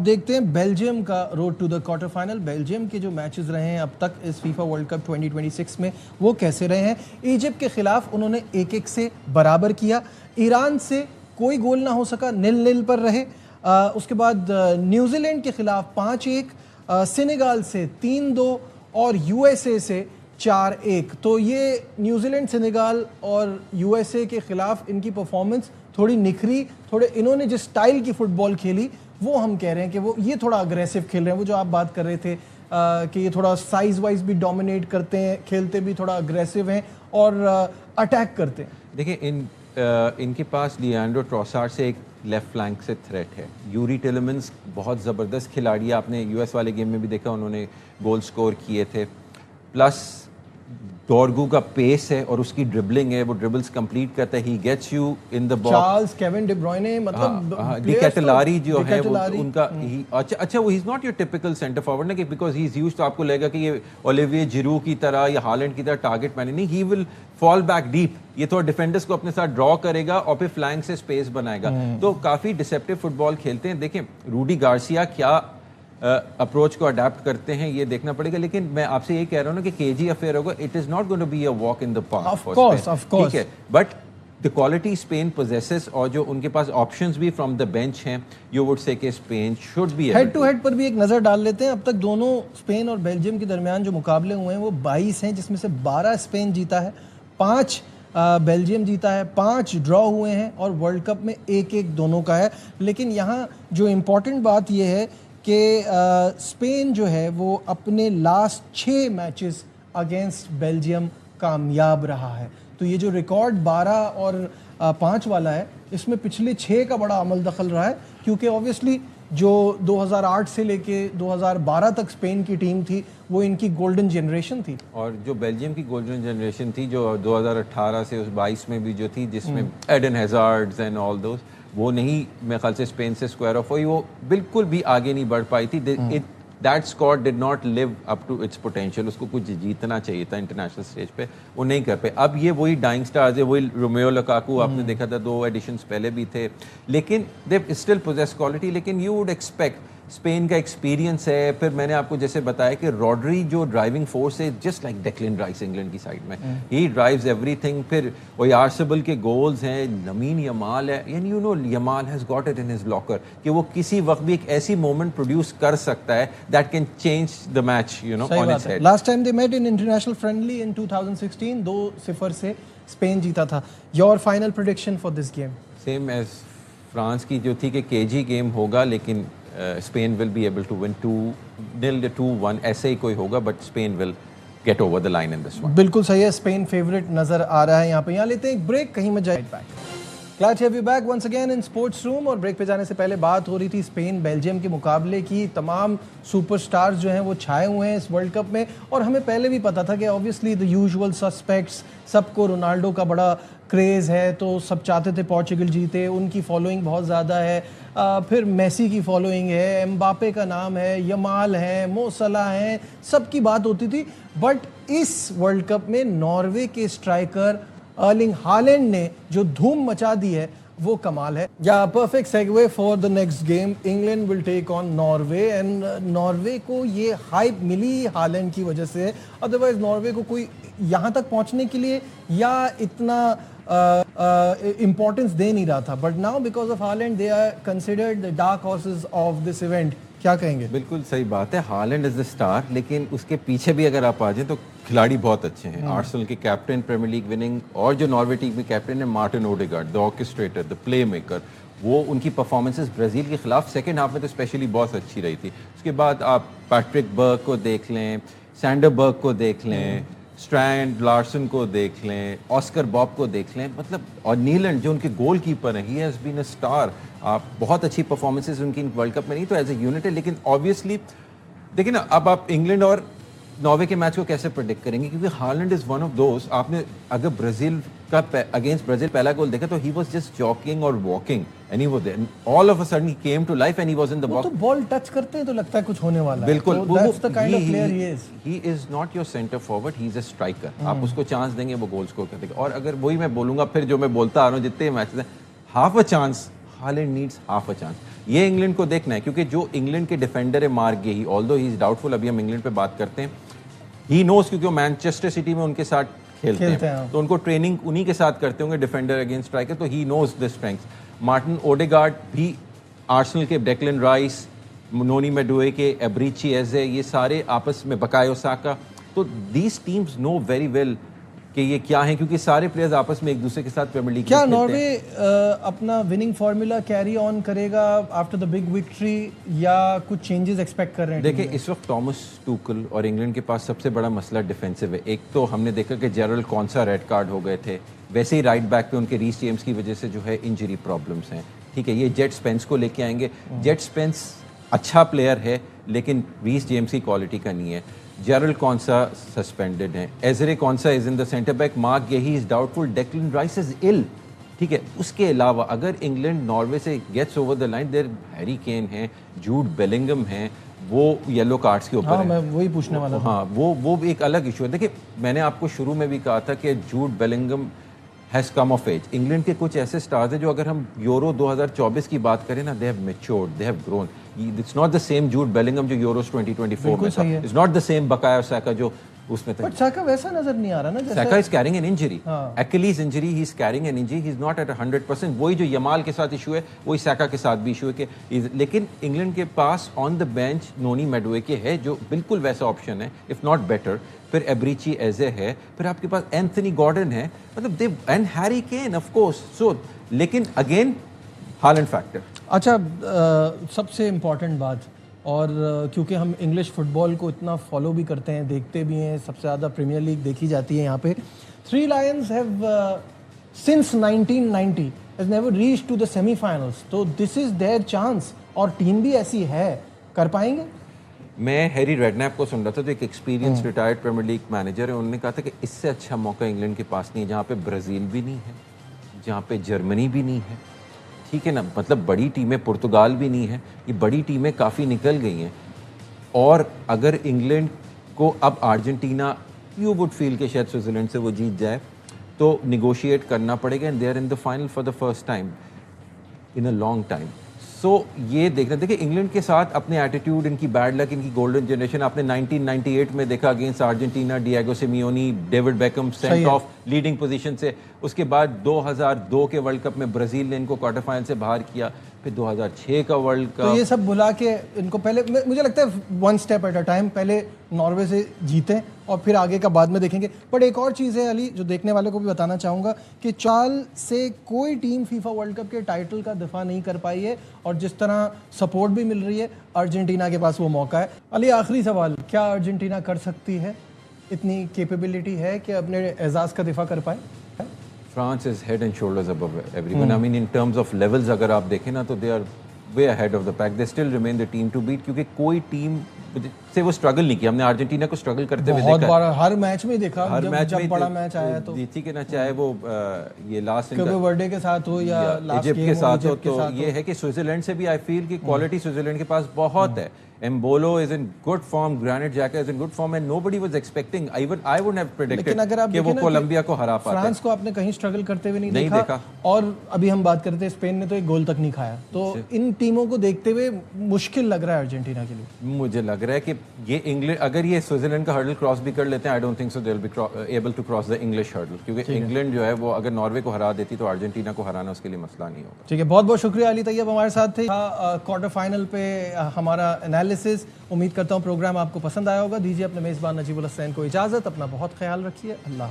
देखते हैं बेल्जियम का road to the quarter final. Belgium के जो मैचेस रहे हैं अब तक इस फीफा वर्ल्ड कप 2026 में वो कैसे रहे हैं। इजिप्ट के खिलाफ उन्होंने 1-1 से बराबर किया, ईरान से कोई गोल ना हो सका, 0-0 पर रहे। उसके बाद न्यूजीलैंड के खिलाफ 5-1, सेनेगाल से 3-2 और यूएसए से 4-1। तो ये न्यूजीलैंड, सेनेगाल और यूएसए के खिलाफ इनकी परफॉर्मेंस थोड़ी निखरी, थोड़े इन्होंने जिस स्टाइल की फुटबॉल खेली वो हम कह रहे हैं कि वो ये थोड़ा अग्रेसिव खेल रहे हैं। वो जो आप बात कर रहे थे कि ये थोड़ा साइज वाइज भी डोमिनेट करते हैं, खेलते भी थोड़ा अग्रेसिव हैं और अटैक करते हैं। देखिए इनके पास लिएंड्रो ट्रोसार्ड से एक लेफ्ट फ्लैंक से थ्रेट है। यूरी टिलेमेंस बहुत ज़बरदस्त खिलाड़ी है, आपने यूएस वाले गेम में भी देखा, उन्होंने गोल स्कोर किए थे। प्लस डोरगू का पेस है और उसकी ड्रिबलिंग है, वो ड्रिबल्स कंप्लीट करता है, he gets you in the box. Charles, Kevin De Bruyne, मतलब डी कैटलारी जो है वो उनका अच्छा वो he is not your typical centre forward ना, कि बिकॉज ही इज यूज्ड, तो आपको लगेगा कि ये ओलिविये जिरू की तरह या हालैंड की तरह टारगेट मैन नहीं, he will fall back deep, ये थोड़ा डिफेंडर्स को अपने साथ ड्रॉ करेगा और फिर फ्लैंक से स्पेस बनाएगा। तो काफी डिसेप्टिव फुटबॉल खेलते हैं। देखें रूडी गार्सिया क्या अप्रोच को अडेप्ट करते हैं ये देखना पड़ेगा, लेकिन मैं आपसे ये कह रहा हूँ ना कि केजी अफेयर होगा, it is not going to be a walk in the park. Of course ठीक है, but the quality Spain possesses और जो उनके पास ऑप्शंस भी फ्रॉम द बेंच हैं, यू वुड से कि Spain should be. Head to head पर भी एक नजर डाल लेते हैं। अब तक दोनों स्पेन और बेल्जियम के दरमियान जो मुकाबले हुए हैं वो 22 हैं, जिसमें से 12 स्पेन जीता है, 5 बेल्जियम जीता है, 5 ड्रॉ हुए हैं और वर्ल्ड कप में 1-1 दोनों का है। लेकिन यहाँ जो इम्पोर्टेंट बात यह है कि स्पेन जो है वो अपने लास्ट 6 मैचेस अगेंस्ट बेल्जियम कामयाब रहा है। तो ये जो रिकॉर्ड 12 और 5 वाला है, इसमें पिछले 6 का बड़ा अमल दखल रहा है, क्योंकि ऑब्वियसली जो 2008 से लेके 2012 तक स्पेन की टीम थी वो इनकी गोल्डन जनरेशन थी, और जो बेल्जियम की गोल्डन जनरेशन थी जो 2018 से उस 22 में भी जो थी, जिसमें Eden Hazards and all those, वो नहीं मेरे ख्याल से स्पेन से स्क्वायर ऑफ हुई, वो बिल्कुल भी आगे नहीं बढ़ पाई थी। That squad did not live up to its potential. उसको कुछ जीतना चाहिए था इंटरनेशनल स्टेज पे, वो नहीं कर पाए। अब ये वही डाइंग स्टार्स है, वही रोमेओ लुकाकू आपने देखा था, 2 एडिशंस पहले भी थे, लेकिन दे स्टिल पोजेस क्वालिटी। लेकिन यू वुड एक्सपेक्ट, स्पेन का एक्सपीरियंस है, फिर मैंने आपको जैसे बताया कि रॉड्री जो ड्राइविंग फोर्स है, just like Declan rice England की साइड में, ही ड्राइव्स एवरीथिंग। फिर वो यारसेबल के गोल्स हैं, लमीन यमाल है, and you know Yamal has got it in his locker कि वो किसी वक्त भी एक ऐसी मोमेंट प्रोड्यूस कर सकता है that can change the match, you know, on its head. Last time they met in international friendly in 2016, 2-0 से स्पेन जीता था। Your final prediction for this game? Same as France की जो थी कि केजी गेम होगा, लेकिन Spain will be able to win 2-0 या 2-1, ऐसे ही कोई होगा, but Spain will get over the line in this one. बिल्कुल सही है, स्पेन फेवरेट नजर आ रहा है यहाँ पे। यहाँ लेते हैं एक ब्रेक, कहीं मत जाए। Glad to have you back once again in sports room. और ब्रेक पे जाने से पहले बात हो रही थी स्पेन बेल्जियम के मुकाबले की। तमाम सुपरस्टार्स जो हैं वो छाए हुए हैं इस वर्ल्ड कप में, और हमें पहले भी पता था कि ऑब्वियसली द यूजुअल सस्पेक्ट्स, सबको रोनाल्डो का बड़ा क्रेज़ है, तो सब चाहते थे पोर्चुगल जीते, उनकी फॉलोइंग बहुत ज़्यादा है। फिर मेसी की फॉलोइंग है, एम्बापे का नाम है, यमाल है, मो सलाह हैं, सबकी बात होती थी। बट इस वर्ल्ड कप में नॉर्वे के स्ट्राइकर अर्लिंग हालैंड ने जो धूम मचा दी है वो कमाल है। Yeah perfect segue for the next game, England will take on Norway, and Norway को ये हाइप मिली हालैंड की वजह से, अदरवाइज नॉर्वे को कोई यहाँ तक पहुँचने के लिए या इतना इम्पोर्टेंस दे नहीं रहा था। But now because of Haaland they are considered the dark horses of this event. क्या कहेंगे? बिल्कुल सही बात है, हालैंड इज द स्टार, लेकिन उसके पीछे भी अगर आप आ जाए तो खिलाड़ी बहुत अच्छे हैं। आर्सेनल के कैप्टन, प्रीमियर लीग विनिंग, और जो नॉर्वे टीम के कैप्टन है Martin Odegaard, the orchestrator, the play maker, वो उनकी परफॉर्मेंसेस ब्राज़ील के खिलाफ सेकेंड हाफ में तो स्पेशली बहुत अच्छी रही थी। उसके बाद आप पैट्रिक बर्ग को देख लें, सैंडरबर्ग को देख लें, स्ट्रैंड लार्सन को देख लें, ऑस्कर बॉब को देख लें, मतलब, और नीलैंड जो उनके गोल कीपर हैं, he has been a star. आप बहुत अच्छी परफॉर्मेंसेस उनकी वर्ल्ड कप में नहीं तो एज ए यूनिट है, लेकिन ऑब्वियसली देखिए ना, अब आप इंग्लैंड और नॉर्वे के मैच को कैसे प्रेडिक्ट करेंगे, क्योंकि Holland is one of those. आपने अगर ब्राजील का अगेंस्ट ब्राजील पहला गोल देखा तो ही वाज जस्ट जॉकिंग और walking, and he was there, all of a sudden he came to life and he was in the box. तो ball touch करते हैं तो लगता है कुछ होने वाला है। बिल्कुल, that's the kind of player he is. He is not your centre forward, he is a striker. आप उसको चांस देंगे वो गोल स्कोर कर देगा। और अगर वही मैं बोलूंगा, फिर जो मैं बोलता आ रहा हूँ जितने मैचेस हैं, half a chance Haaland needs half a chance. ये इंग्लैंड को देखना है, क्योंकि जो इंग्लैंड के डिफेंडर है Marc Guehi, although he is doubtful, अभी हम इंग्लैंड पे बात करते हैं, ही नोज, क्योंकि वो मैनचेस्टर सिटी में उनके साथ खेलते हैं, तो उनको ट्रेनिंग उन्हीं के साथ करते होंगे, डिफेंडर अगेंस्ट स्ट्राइकर, तो he knows the strengths. Martin Odegaard भी, आर्सेनल के Declan Rice, Noni Madueke, Eberechi Eze, ये सारे आपस में, बकायो साका, तो these teams know very well कि ये क्या है, क्योंकि सारे प्लेयर्स आपस में एक दूसरे के साथ प्रीमियर लीग क्या नॉर्वे अपना विनिंग फार्मूला कैरी ऑन करेगा आफ्टर द बिग विक्ट्री, या कुछ चेंजेस एक्सपेक्ट कर रहे हैं? देखिए, इस वक्त थॉमस टूकल और इंग्लैंड के पास सबसे बड़ा मसला डिफेंसिव है। एक तो हमने देखा कि जेरल्ड कौनसा रेड कार्ड हो गए थे, वैसे ही राइट बैक पे उनके रीस जेम्स की वजह से जो है इंजरी प्रॉब्लम्स हैं। ठीक है, ये जेट स्पेंस को लेके आएंगे। जेट स्पेंस अच्छा प्लेयर है, लेकिन रीस जेम्स की क्वालिटी का नहीं है। जेरल्ड कौनसा सस्पेंडेड है, Ezri Konsa is in the centre back, Marc Guehi is doubtful, Declan Rice is ill. ठीक है, उसके अलावा अगर इंग्लैंड नॉर्वे से gets over the line, there Harry Kane है, जूड बेलिंगम है, वो येलो कार्ड्स के ऊपर हाँ, मैं वही पूछने वाला था। हाँ, वो एक अलग इशू है। देखिए, मैंने आपको शुरू में भी कहा था कि Jude Bellingham has come of age. England के कुछ ऐसे स्टार्स हैं जो, अगर हम यूरो 2024 की बात करें ना, they have matured, they have grown. It's not the same Jude Bellingham जो यूरोस 2024 में था, इट्स नॉट द सेम बकायो साका जो उसमें था। बट साका वैसा नजर नहीं आ रहा ना, जैसे Saka is carrying an injury, Achilles injury, he is carrying an injury, he is not at 100%। वही जो यमाल के साथ इशू है, वही साका के साथ भी इशू है कि लेकिन इंग्लैंड के पास ऑन द बेंच नोनी मेडुएके है, जो बिल्कुल वैसा ऑप्शन है, इफ नॉट बेटर। फिर एब्रिची एजे है, फिर आपके पास एंथनी गॉर्डन है, मतलब they, and Harry Kane of course. So लेकिन अगेन हालैंड फैक्टर। अच्छा, सबसे इम्पॉर्टेंट बात, और क्योंकि हम इंग्लिश फुटबॉल को इतना फॉलो भी करते हैं, देखते भी हैं, सबसे ज़्यादा प्रीमियर लीग देखी जाती है यहाँ पे। Three lions have since 1990 has never reached to the semifinals, तो दिस इज देयर चांस, और टीम भी ऐसी है, कर पाएंगे? मैं हैरी रेडनैप को सुन रहा था, तो एक experience retired premier league manager है, उन्होंने कहा था कि इससे अच्छा मौका इंग्लैंड के पास नहीं है, जहाँ पे ब्राज़ील भी नहीं है, जहाँ पे जर्मनी भी नहीं है, ठीक है ना, मतलब बड़ी टीमें, पुर्तगाल भी नहीं है, ये बड़ी टीमें काफ़ी निकल गई हैं। और अगर इंग्लैंड को अब अर्जेंटीना, यू वुड फील कि शायद स्विट्ज़रलैंड से वो जीत जाए, तो निगोशिएट करना पड़ेगा, and they are in the final for the first time in a long time. So ये देखना, देखिए इंग्लैंड के साथ अपने एटीट्यूड, इनकी बैड लक, इनकी गोल्डन जनरेशन आपने 1998 में देखा against Argentina, Diego Simeone, David Beckham sent off leading position से। उसके बाद 2002 के वर्ल्ड कप में ब्राज़ील ने इनको क्वार्टर फाइनल से बाहर किया, फिर 2006 का वर्ल्ड कप। तो ये सब बुला के इनको पहले, मुझे लगता है one step at a time, पहले नॉर्वे से जीतें और फिर आगे का बाद में देखेंगे। बट एक और चीज़ है अली, जो देखने वाले को भी बताना चाहूँगा, कि चाल से कोई टीम फीफा वर्ल्ड कप के टाइटल का दिफा नहीं कर पाई है, और जिस तरह सपोर्ट भी मिल रही है, अर्जेंटीना के पास वो मौका है। अली, आखिरी सवाल, क्या अर्जेंटीना कर सकती है, इतनी कैपेबिलिटी है कि अपने एजाज़ का दिफा कर पाए? France is head and shoulders above everyone. I mean, in terms of levels, अगर आप देखें ना, तो they are way ahead of the pack. They still remain the team to beat, क्योंकि कोई टीम से वो स्ट्रगल नहीं किया। हमने अर्जेंटीना को स्ट्रगल करते हुए देखा, बहुत बार हर मैच में देखा, हर मैच जब बड़ा मैच आया तो जीती के ना, चाहे वो ये लास्ट कभी वर्ल्डे के साथ हो या इजिप्ट के साथ हो, तो ये है कि स्विट्जरलैंड से भी आई फील कि क्वालिटी स्विट्जरलैंड के पास बहुत है। Embolo is in good form, Granit Xhaka is in good form, and nobody was expecting. Even I wouldn't have predicted कि वो कोलंबिया को हरा पाते। फ्रांस को आपने कहीं स्ट्रगल करते हुए नहीं देखा। और अभी हम बात करते हैं, स्पेन ने तो एक गोल तक नहीं खाया। तो इन टीमों को देखते हुए मुश्किल लग रहा है अर्जेंटीना के लिए। मुझे लग रहा है कि ये इंग्लैंड, अगर ये स्विट्जरलैंड का हर्डल क्रॉस भी कर लेते हैं, I don't think so they will be able to cross the English hurdle, क्योंकि इंग्लैंड जो है वो अगर नॉर्वे को हरा देती तो अर्जेंटीना को हराना उसके लिए मसला नहीं होगा। ठीक है, बहुत बहुत शुक्रिया अली तैयब हमारे साथ थे। क्वार्टर फाइनल पे हमारा एनालिसिस। उम्मीद करता हूँ प्रोग्राम आपको पसंद आया होगा। दीजिए अपने मेज़बान नजीबुल हसैन को इजाज़त। अपना बहुत ख्याल रखिए। अल्लाह।